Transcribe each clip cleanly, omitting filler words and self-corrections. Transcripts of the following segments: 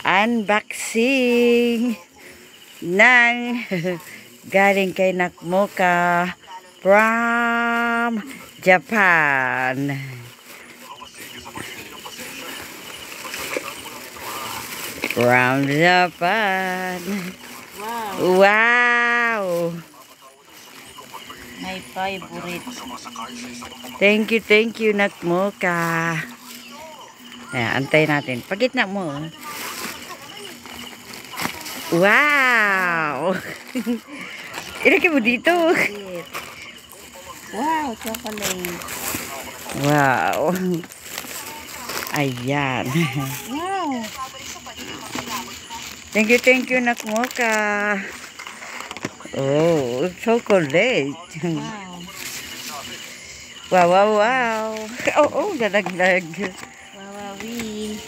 unboxing ng galing kay Nakmoka from Japan. From Japan. Wow. Wow. My favorite. Thank you, Nakmoka. Ayan, antay natin. Pagitna mo. Wow! Ilagay mo dito. Wow, chocolate. Wow. Ayan. Wow. Thank you, Nakmoka. Oh, chocolate. Wow. Wow. Oh, dalaglag. Wawawi.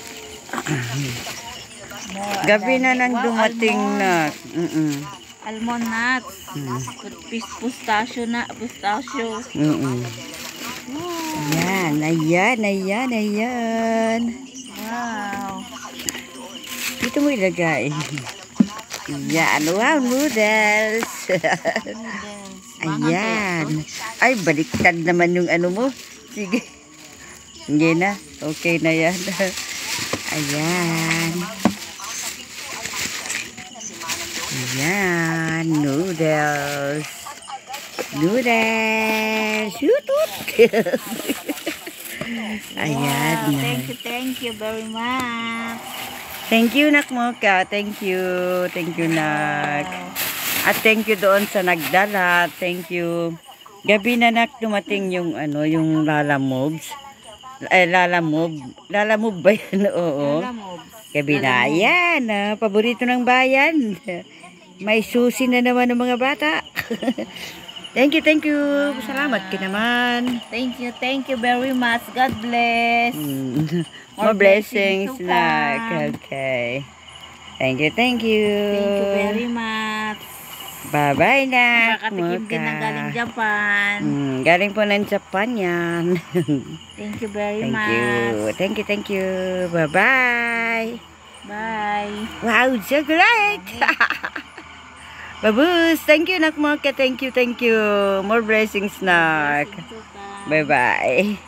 Gabi na nang dumating na. Almond nuts. Pistachio na. Pistachio. Ayan. Wow. Dito mo ilagay. Ayan. Wow, noodles. Ayan. Ay, baliktad naman yung ano mo. Sige. Hindi na. Okay na yan. Ayan. Ayan. Noodles. Shoot. Ayan. Wow. Thank you very much. Thank you, Nakmoka. Thank you, Nak. At thank you doon sa nagdala. Thank you. Gabi na dumating yung yung Lalamove. Lalamove ba yan? Oo. Gabi na. Ayan. Paborito ng bayan. May susi na naman ng mga bata. Thank you. Salamat ka naman. Thank you very much. God bless. More blessings, Nak. Okay. Thank you. Thank you very much. Bye-bye, Nak. Nakakatikim din ng galing Japan. Galing po ng Japan yan. Thank you very much. Thank you. Bye-bye. Bye. Wow, so great. Babus, thank you, Nakmoka. Thank you. More blessings, Nak. Bye-bye.